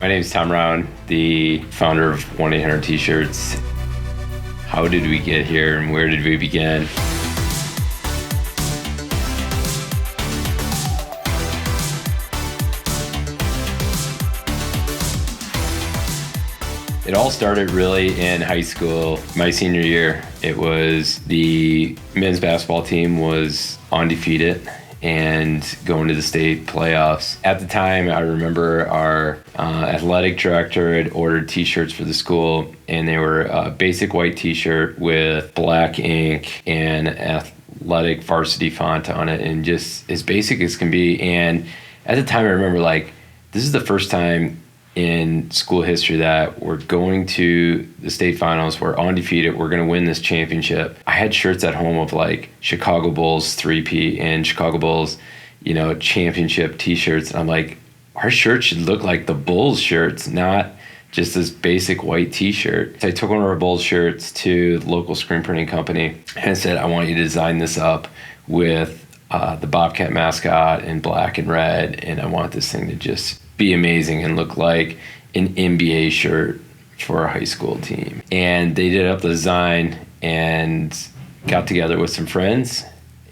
My name is Tom Round, the founder of 1-800 T-Shirts. How did we get here and where did we begin? It all started really in high school, my senior year. It was the men's basketball team was undefeated and going to the state playoffs. At the time, I remember our athletic director had ordered T-shirts for the school, and they were a basic white T-shirt with black ink and athletic varsity font on it, and just as basic as can be. And at the time, I remember, this is the first time in school history that we're going to the state finals, we're undefeated, we're going to win this championship. I had shirts at home of Chicago Bulls 3P and Chicago Bulls, championship T-shirts. And I'm like, our shirt should look like the Bulls shirts, not just this basic white T-shirt. So I took one of our Bulls shirts to the local screen printing company and I said, I want you to design this up with the Bobcat mascot in black and red, and I want this thing to just be amazing and look like an NBA shirt for a high school team. And they did up the design and got together with some friends,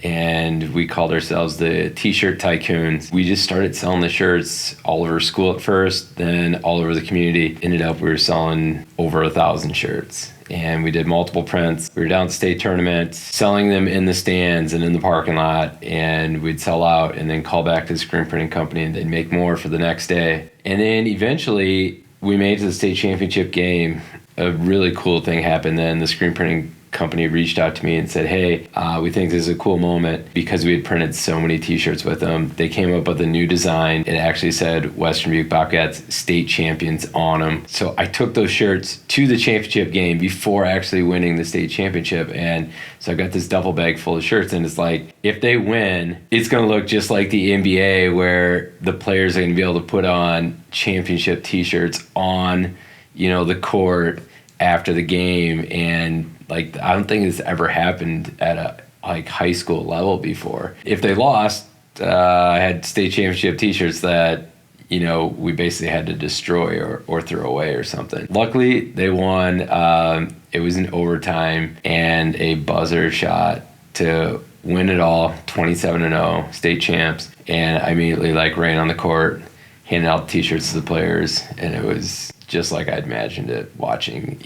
and we called ourselves the T-shirt Tycoons. We just started selling the shirts all over school at first, then all over the community. Ended up we were selling over 1,000 shirts. And we did multiple prints. We were down at state tournaments, selling them in the stands and in the parking lot, and we'd sell out and then call back to the screen printing company and they'd make more for the next day. And then eventually we made it to the state championship game. A really cool thing happened then. The screen printing company reached out to me and said, hey, we think this is a cool moment because we had printed so many T-shirts with them. They came up with a new design. It actually said Western Butte Bobcats state champions on them. So I took those shirts to the championship game before actually winning the state championship. And so I got this duffel bag full of shirts, and it's like, if they win, it's going to look just like the NBA where the players are going to be able to put on championship T-shirts on, the court after the game. And I don't think it's ever happened at a high school level before. If they lost, I had state championship T-shirts that, we basically had to destroy or throw away or something. Luckily, they won. It was in overtime and a buzzer shot to win it all, 27-0, state champs. And I immediately ran on the court, handed out T-shirts to the players, and it was just like I'd imagined it watching,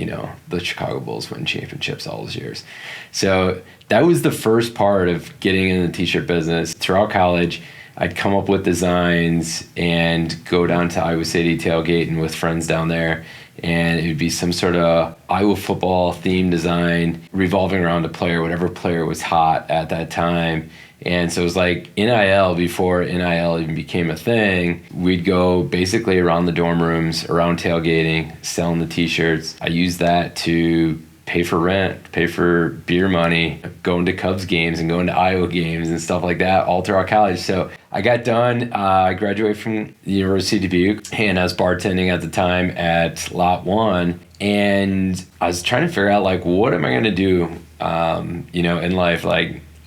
the Chicago Bulls win championships all those years. So that was the first part of getting in the T-shirt business. Throughout college, I'd come up with designs and go down to Iowa City tailgating with friends down there, and it would be some sort of Iowa football themed design revolving around a player, whatever player was hot at that time. And so it was like NIL before NIL even became a thing. We'd go basically around the dorm rooms, around tailgating, selling the T-shirts. I used that to pay for rent, pay for beer money, going to Cubs games and going to Iowa games and stuff like that all throughout college. So I got done. I graduated from the University of Dubuque, and I was bartending at the time at Lot 1. And I was trying to figure out, what am I going to do, in life?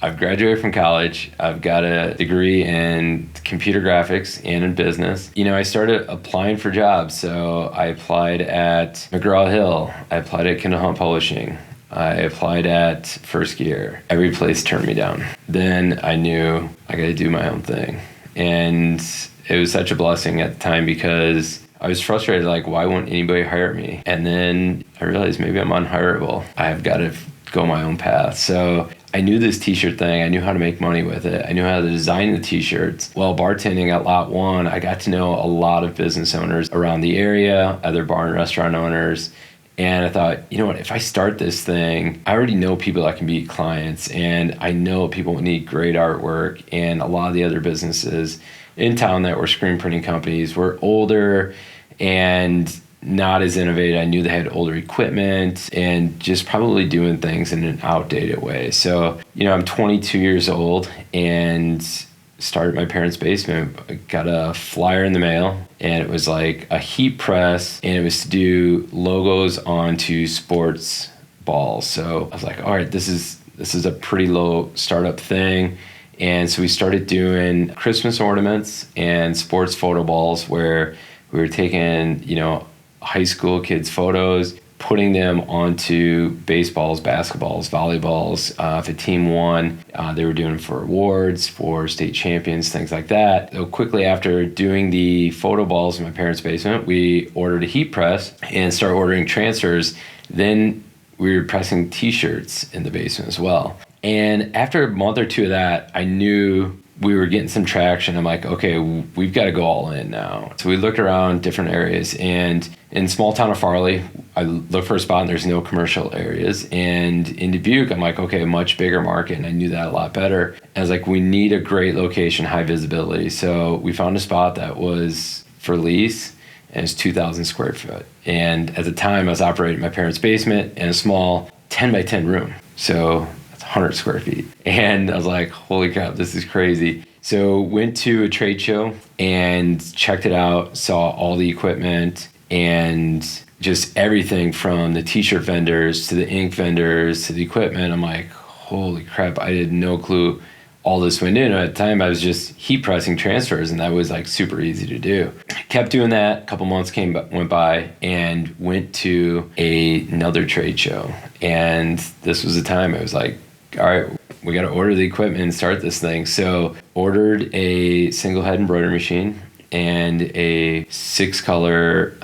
I've graduated from college. I've got a degree in computer graphics and in business. I started applying for jobs. So I applied at McGraw-Hill. I applied at Kindle Hunt Publishing. I applied at First Gear. Every place turned me down. Then I knew I got to do my own thing. And it was such a blessing at the time because I was frustrated, why won't anybody hire me? And then I realized maybe I'm unhireable. I've got to go my own path. So I knew this T-shirt thing. I knew how to make money with it. I knew how to design the T-shirts. While bartending at Lot 1, I got to know a lot of business owners around the area, other bar and restaurant owners. And I thought, if I start this thing, I already know people that can be clients, and I know people need great artwork. And a lot of the other businesses in town that were screen printing companies were older and not as innovative. I knew they had older equipment and just probably doing things in an outdated way. So, I'm 22 years old and started my parents' basement. I got a flyer in the mail, and it was like a heat press, and it was to do logos onto sports balls. So I was like, all right, this is a pretty low startup thing. And so we started doing Christmas ornaments and sports photo balls where We were taking, high school kids' photos, putting them onto baseballs, basketballs, volleyballs. If a team won, they were doing it for awards, for state champions, things like that. So quickly after doing the photo balls in my parents' basement, we ordered a heat press and started ordering transfers. Then we were pressing t-shirts in the basement as well. And after a month or two of that, I knew we were getting some traction. I'm like, okay, we've got to go all in now. So we looked around different areas, and in small town of Farley, I looked for a spot and there's no commercial areas. And in Dubuque, I'm like, okay, a much bigger market, and I knew that a lot better. And I was like, we need a great location, high visibility. So we found a spot that was for lease, and it's 2,000 square foot. And at the time, I was operating my parents' basement in a small 10 by 10 room. So 100 square feet. And I was like, holy crap, this is crazy. So went to a trade show and checked it out, saw all the equipment and just everything from the t-shirt vendors to the ink vendors to the equipment. I'm like, holy crap, I had no clue all this went in. At the time, I was just heat pressing transfers, and that was like super easy to do. Kept doing that. A couple months went by, and went to another trade show. And this was the time I was like, all right, we got to order the equipment and start this thing. So ordered a single head embroidery machine and a 6-color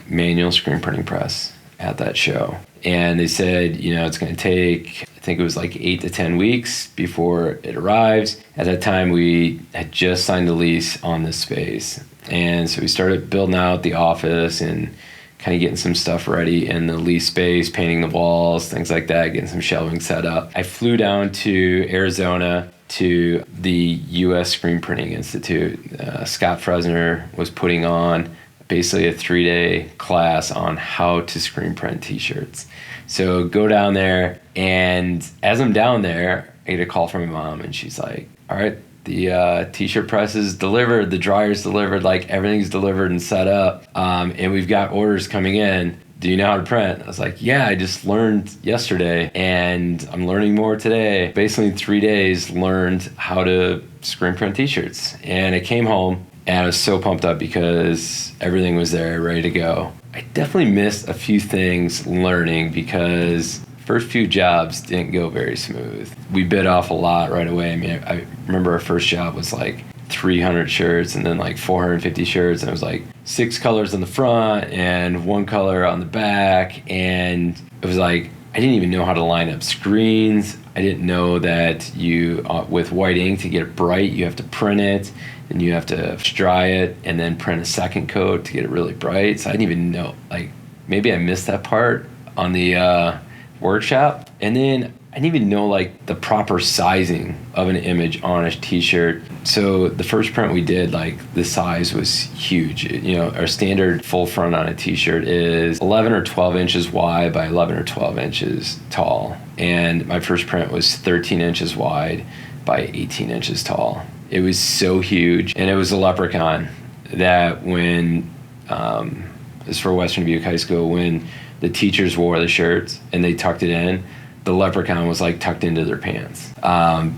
manual screen printing press at that show. And they said, it's going to take, I think it was like 8 to 10 weeks before it arrives. At that time, we had just signed a lease on this space. And so we started building out the office and kind of getting some stuff ready in the lease space, painting the walls, things like that, getting some shelving set up. I flew down to Arizona to the U.S. Screen Printing Institute. Scott Fresner was putting on basically a 3-day class on how to screen print t-shirts. So go down there, and as I'm down there, I get a call from my mom, and she's like, all right, the t-shirt press is delivered, the dryer's delivered, like everything's delivered and set up, and we've got orders coming in. Do you know how to print? I was like, yeah, I just learned yesterday, and I'm learning more today. Basically in 3 days, learned how to screen print t-shirts. And I came home, and I was so pumped up because everything was there, ready to go. I definitely missed a few things learning because first few jobs didn't go very smooth. We bit off a lot right away. I mean, I remember our first job was like 300 shirts and then like 450 shirts, and it was like 6 colors on the front and 1 color on the back. And it was like, I didn't even know how to line up screens. I didn't know that you, with white ink, to get it bright, you have to print it, and you have to dry it, and then print a second coat to get it really bright. So I didn't even know, like, maybe I missed that part on the workshop. And then I didn't even know like the proper sizing of an image on a t-shirt. So the first print we did, like the size was huge. Our standard full front on a t-shirt is 11 or 12 inches wide by 11 or 12 inches tall. And my first print was 13 inches wide by 18 inches tall. It was so huge. And it was a leprechaun that when, this is for Western Dubuque High School, when the teachers wore the shirts and they tucked it in, the leprechaun was like tucked into their pants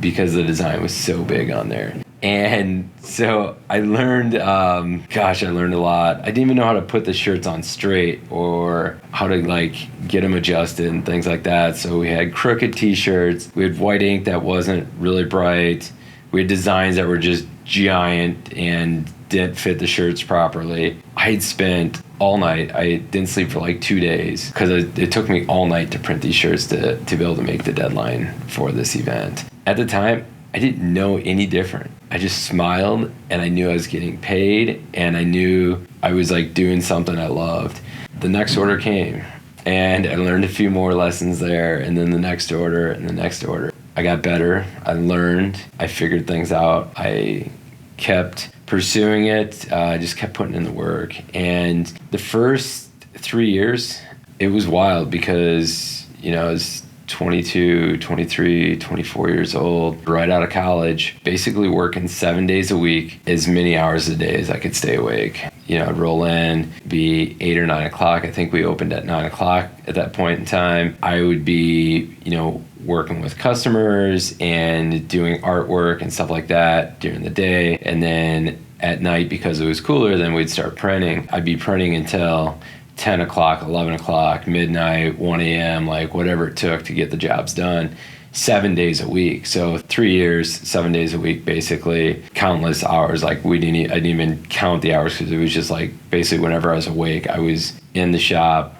because the design was so big on there. And so I learned, I learned a lot. I didn't even know how to put the shirts on straight or how to like get them adjusted and things like that. So we had crooked t-shirts. We had white ink that wasn't really bright. We had designs that were just giant and didn't fit the shirts properly. I had spent all night. I didn't sleep for like 2 days because it took me all night to print these shirts to be able to make the deadline for this event. At the time, I didn't know any different. I just smiled, and I knew I was getting paid, and I knew I was like doing something I loved. The next order came, and I learned a few more lessons there, and then the next order and the next order. I got better. I learned. I figured things out. I kept pursuing it. I just kept putting in the work. And the first 3 years, it was wild because, I was 22, 23, 24 years old, right out of college, basically working 7 days a week, as many hours a day as I could stay awake. I'd roll in, be 8 or 9 o'clock. I think we opened at 9 o'clock at that point in time. I would be, working with customers and doing artwork and stuff like that during the day. And then at night, because it was cooler, then we'd start printing. I'd be printing until 10 o'clock, 11 o'clock, midnight, 1 a.m., like whatever it took to get the jobs done, 7 days a week. So 3 years, 7 days a week, basically, countless hours. Like I didn't even count the hours, because it was just like basically whenever I was awake, I was in the shop,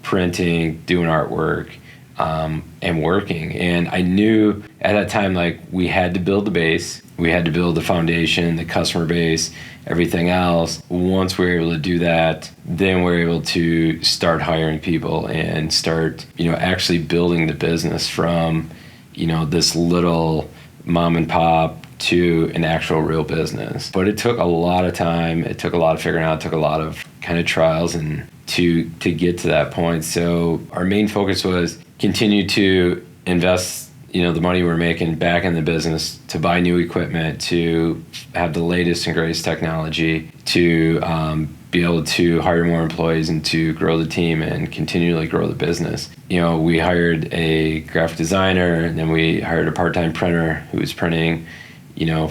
printing, doing artwork, and working. And I knew at that time, like, we had to build the base, we had to build the foundation, the customer base, everything else. Once we were able to do that, then we were able to start hiring people and start, actually building the business from, this little mom and pop to an actual real business. But it took a lot of time. It took a lot of figuring out. It took a lot of kind of trials and to get to that point. So our main focus was continue to invest, the money we're making back in the business, to buy new equipment, to have the latest and greatest technology, to be able to hire more employees and to grow the team and continually grow the business. We hired a graphic designer, and then we hired a part-time printer who was printing,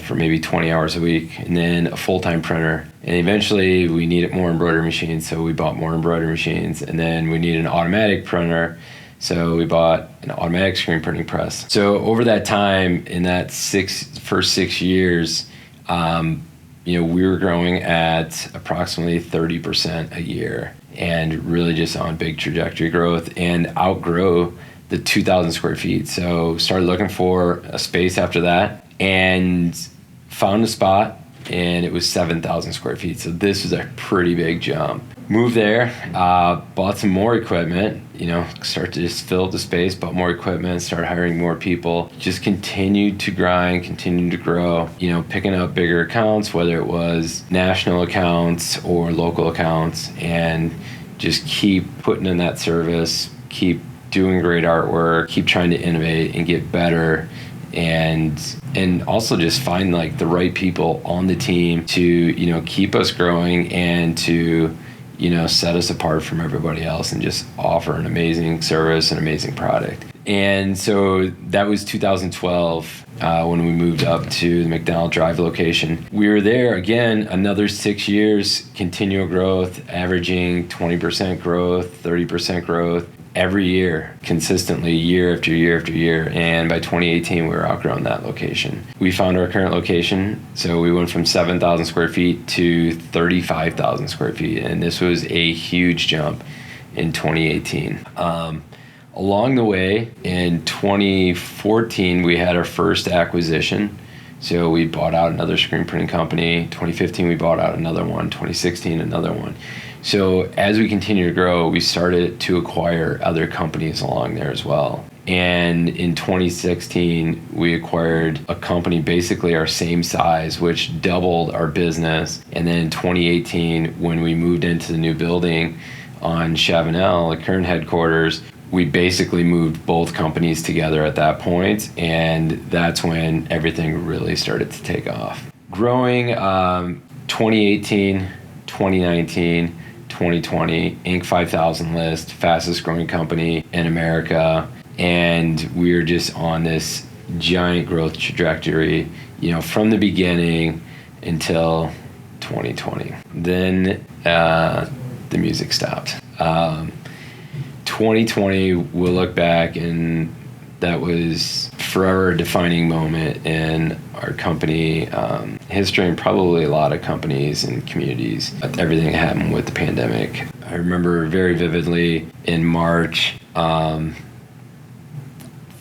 for maybe 20 hours a week, and then a full-time printer. And eventually we needed more embroidery machines, so we bought more embroidery machines. And then we needed an automatic printer, so we bought an automatic screen printing press. So over that time, in that first 6 years, we were growing at approximately 30% a year, and really just on big trajectory growth, and outgrow the 2,000 square feet. So started looking for a space after that, and found a spot, and it was 7,000 square feet. So this was a pretty big jump. Moved there, bought some more equipment, start to just fill the space, bought more equipment, started hiring more people, just continued to grind, continued to grow, picking up bigger accounts, whether it was national accounts or local accounts, and just keep putting in that service, keep doing great artwork, keep trying to innovate and get better, and also just find like the right people on the team to, keep us growing and to, set us apart from everybody else and just offer an amazing service and amazing product. And so that was 2012 when we moved up to the McDonald Drive location. We were there again another 6 years, continual growth, averaging 20% growth, 30% growth every year, consistently, year after year after year. And by 2018, we were outgrowing that location. We found our current location, so we went from 7,000 square feet to 35,000 square feet, and this was a huge jump in 2018. Along the way, in 2014, we had our first acquisition. So we bought out another screen printing company. 2015, we bought out another one. 2016, another one. So as we continue to grow, we started to acquire other companies along there as well. And in 2016, we acquired a company basically our same size, which doubled our business. And then in 2018, when we moved into the new building on Chavanel, the current headquarters, we basically moved both companies together at that point, and that's when everything really started to take off. Growing 2018, 2019, 2020, Inc. 5000 list, fastest growing company in America, and we're just on this giant growth trajectory, from the beginning until 2020. Then the music stopped. 2020, we'll look back, and that was forever a defining moment in our company history, and probably a lot of companies and communities. Everything that happened with the pandemic. I remember very vividly in March,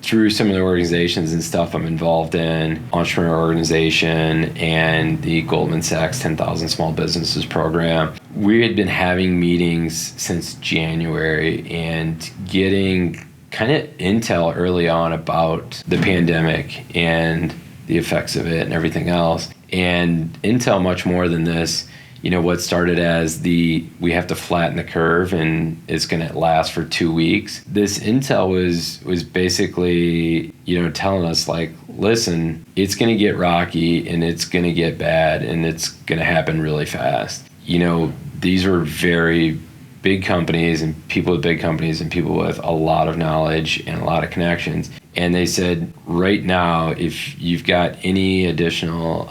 through some of the organizations and stuff I'm involved in, entrepreneur organization and the Goldman Sachs 10,000 Small Businesses program, we had been having meetings since January and getting kind of intel early on about the pandemic and the effects of it and everything else. And intel much more than this, what started as we have to flatten the curve and it's going to last for 2 weeks. This intel was basically, telling us like, listen, it's going to get rocky and it's going to get bad and it's going to happen really fast. These were very big companies and people with big companies and people with a lot of knowledge and a lot of connections. And they said, right now, if you've got any additional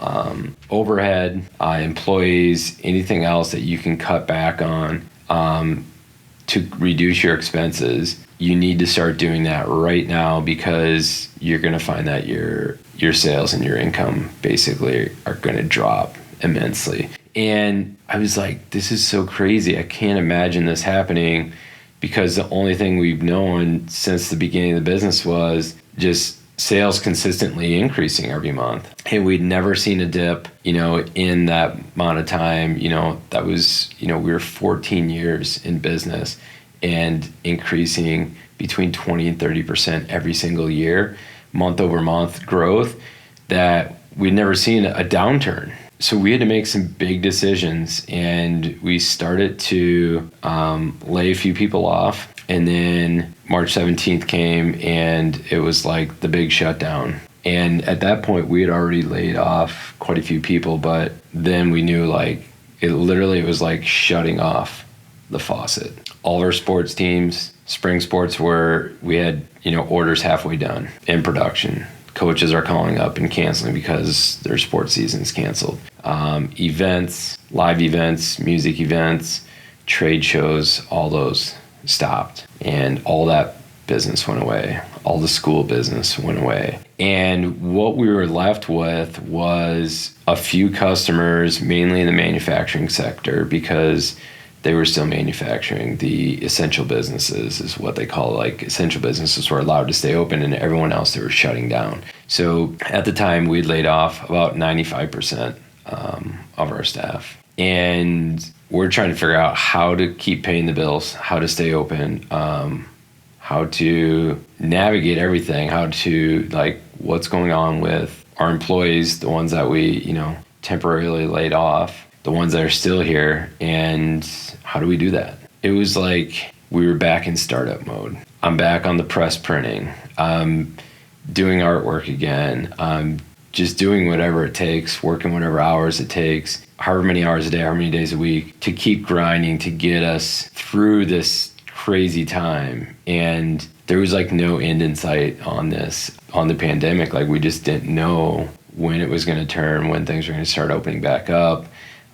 overhead, employees, anything else that you can cut back on to reduce your expenses, you need to start doing that right now, because you're going to find that your sales and your income basically are going to drop immensely. And I was like, this is so crazy. I can't imagine this happening, because the only thing we've known since the beginning of the business was just sales consistently increasing every month. And we'd never seen a dip, in that amount of time. That was, we were 14 years in business and increasing between 20 and 30% every single year, month over month growth, that we'd never seen a downturn. So we had to make some big decisions, and we started to lay a few people off. And then March 17th came, and it was like the big shutdown. And at that point, we had already laid off quite a few people, but then we knew it was like shutting off the faucet. All of our sports teams, spring sports, we had, orders halfway done in production. Coaches are calling up and canceling because their sports season's canceled. Events, live events, music events, trade shows, all those stopped. And all that business went away. All the school business went away. And what we were left with was a few customers, mainly in the manufacturing sector, because they were still manufacturing. The essential businesses is what they call, essential businesses were allowed to stay open, and everyone else, they were shutting down. So at the time, we'd laid off about 95% of our staff. And we're trying to figure out how to keep paying the bills, how to stay open, how to navigate everything, how to, what's going on with our employees, the ones that we, temporarily laid off, the ones that are still here, and how do we do that? It was like we were back in startup mode. I'm back on the press printing. I'm doing artwork again. I'm just doing whatever it takes, working whatever hours it takes, however many hours a day, however many days a week, to keep grinding to get us through this crazy time. And there was no end in sight on the pandemic. We just didn't know when it was going to turn, when things were going to start opening back up,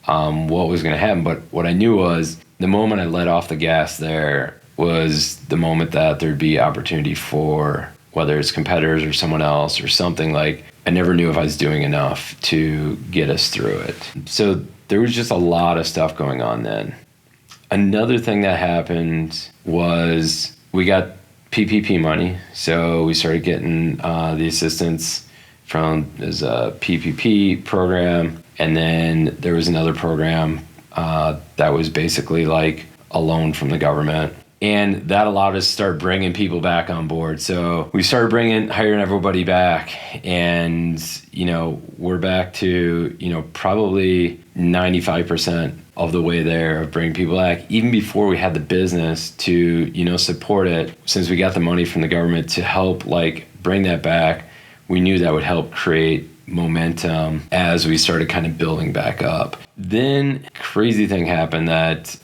what was going to happen. But what I knew was the moment I let off the gas there was the moment that there'd be opportunity for, whether it's competitors or someone else or something. I never knew if I was doing enough to get us through it. So there was just a lot of stuff going on then. Another thing that happened was we got PPP money. So we started getting the assistance from, there's a PPP program. And then there was another program that was basically a loan from the government. And that allowed us to start bringing people back on board. So we started hiring everybody back. And, we're back to, probably 95% of the way there of bringing people back, even before we had the business to, support it. Since we got the money from the government to help, bring that back, we knew that would help create momentum as we started kind of building back up. Then crazy thing happened that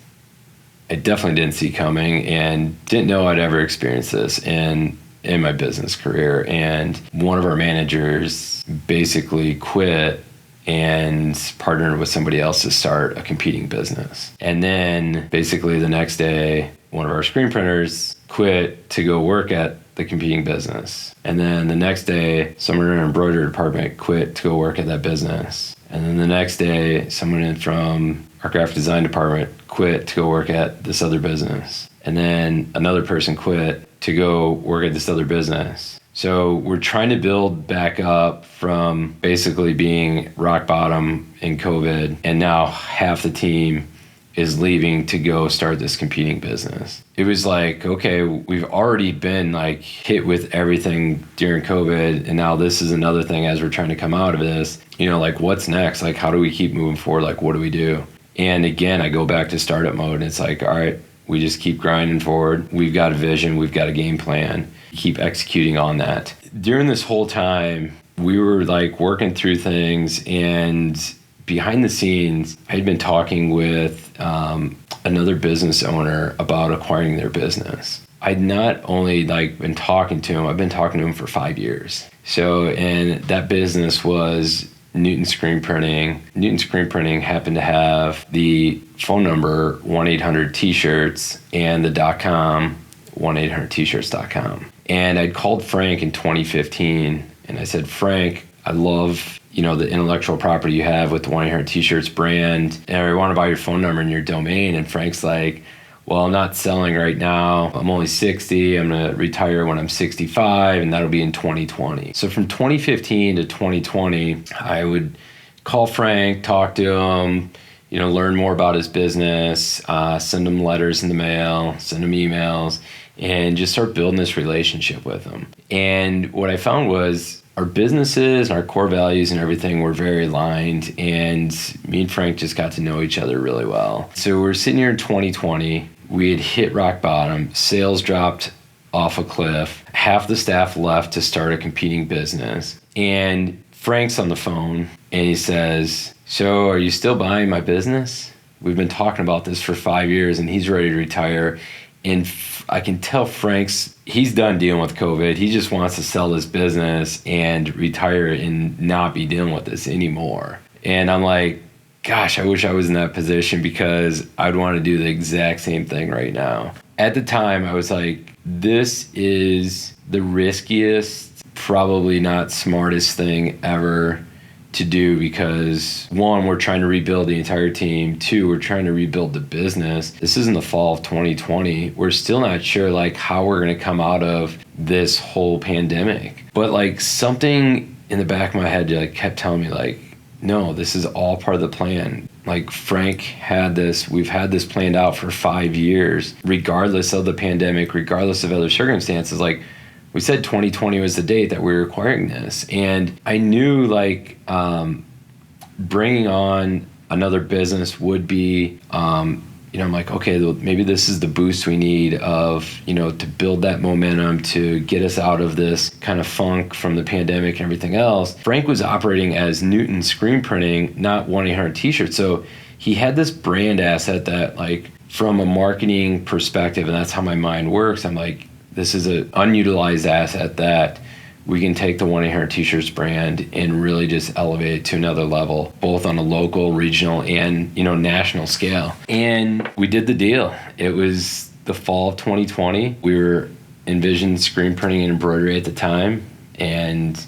I definitely didn't see coming and didn't know I'd ever experience this in my business career. And one of our managers basically quit and partnered with somebody else to start a competing business. And then basically the next day, one of our screen printers quit to go work at the competing business. And then the next day, someone in our embroidery department quit to go work at that business. And then the next day, someone from our graphic design department quit to go work at this other business. And then another person quit to go work at this other business. So we're trying to build back up from basically being rock bottom in COVID, and now half the team is leaving to go start this competing business. It was okay, we've already been hit with everything during COVID, and now this is another thing as we're trying to come out of this. What's next? How do we keep moving forward? What do we do? And again, I go back to startup mode, and it's all right, we just keep grinding forward. We've got a vision, we've got a game plan, keep executing on that. During this whole time, we were working through things, and behind the scenes, I had been talking with another business owner about acquiring their business. I'd not only like been talking to him, I've been talking to him for 5 years. So, and that business was Newton Screen Printing. Newton Screen Printing happened to have the phone number 1-800-T-shirts and the .com 1-800-T-shirts.com. And I'd called Frank in 2015 and I said, Frank, I love, the intellectual property you have with the 1-800-T-shirts brand, and I want to buy your phone number and your domain. And Frank's like, well, I'm not selling right now. I'm only 60. I'm going to retire when I'm 65, and that'll be in 2020. So from 2015 to 2020, I would call Frank, talk to him, learn more about his business, send him letters in the mail, send him emails, and just start building this relationship with him. And what I found was our businesses and our core values and everything were very aligned, and me and Frank just got to know each other really well. So we're sitting here in 2020. We had hit rock bottom. Sales dropped off a cliff. Half the staff left to start a competing business. And Frank's on the phone and he says, so are you still buying my business? We've been talking about this for 5 years and he's ready to retire. And I can tell he's done dealing with COVID. He just wants to sell his business and retire and not be dealing with this anymore. And I'm like, gosh, I wish I was in that position because I'd want to do the exact same thing right now. At the time, I was like, this is the riskiest, probably not smartest thing ever to do because, one, we're trying to rebuild the entire team. Two, we're trying to rebuild the business. This is in the fall of 2020. We're still not sure how we're going to come out of this whole pandemic. But something in the back of my head kept telling me no, this is all part of the plan. Frank had this, we've had this planned out for 5 years, regardless of the pandemic, regardless of other circumstances. We said 2020 was the date that we were acquiring this. And I knew bringing on another business would be, I'm like, okay, maybe this is the boost we need of, to build that momentum, to get us out of this kind of funk from the pandemic and everything else. Frank was operating as Newton Screen Printing, not 1-800-T-shirts. So he had this brand asset that from a marketing perspective, and that's how my mind works, I'm like, this is an unutilized asset that we can take the 1-800-T-shirts brand and really just elevate it to another level, both on a local, regional, and national scale. And we did the deal. It was the fall of 2020. We were Envision Screen Printing and Embroidery at the time, and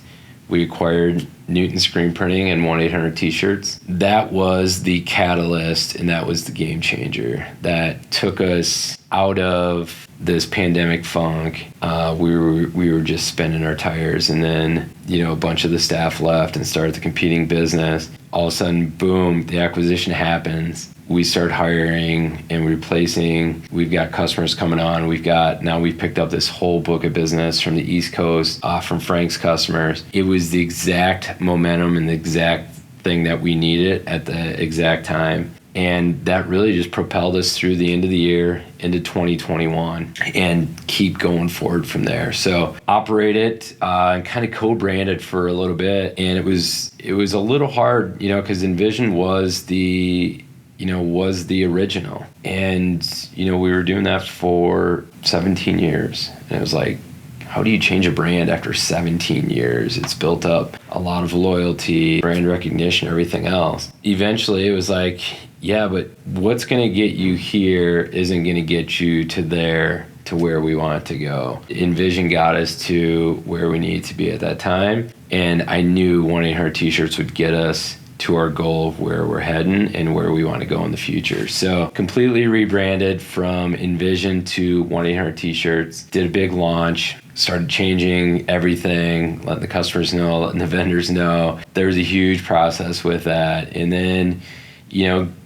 we acquired Newton Screen Printing and 1-800-T-shirts. That was the catalyst, and that was the game changer that took us out of this pandemic funk. We were just spinning our tires, and then a bunch of the staff left and started the competing business. All of a sudden, boom, the acquisition happens. We start hiring and replacing. We've got customers coming on. We've picked up this whole book of business from the East Coast, from Frank's customers. It was the exact momentum and the exact thing that we needed at the exact time. And that really just propelled us through the end of the year into 2021 and keep going forward from there. So operate it and kind of co-branded for a little bit. And it was a little hard, because Envision was the original. And, we were doing that for 17 years. And it was like, how do you change a brand after 17 years? It's built up a lot of loyalty, brand recognition, everything else. Eventually it was like, yeah, but what's going to get you here isn't going to get you to where we want to go. Envision got us to where we needed to be at that time. And I knew 1-800-T-shirts would get us to our goal of where we're heading and where we want to go in the future. So completely rebranded from Envision to 1-800-T-shirts, did a big launch, started changing everything, letting the customers know, letting the vendors know. There was a huge process with that. And then,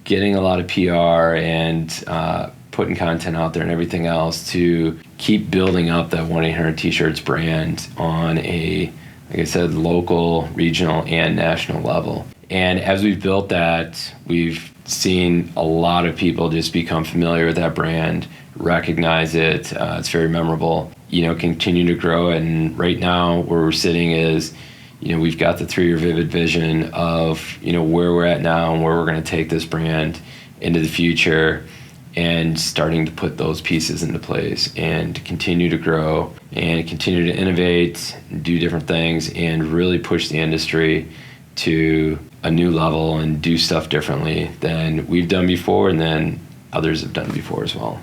getting a lot of PR and putting content out there and everything else to keep building up that 1-800-T-shirts brand on a, like I said, local, regional, and national level. And as we've built that, we've seen a lot of people just become familiar with that brand, recognize it. It's very memorable, continue to grow. And right now where we're sitting is, we've got the 3-year vivid vision of, where we're at now and where we're going to take this brand into the future. and starting to put those pieces into place and continue to grow and continue to innovate, do different things, and really push the industry to a new level and do stuff differently than we've done before and then others have done before as well.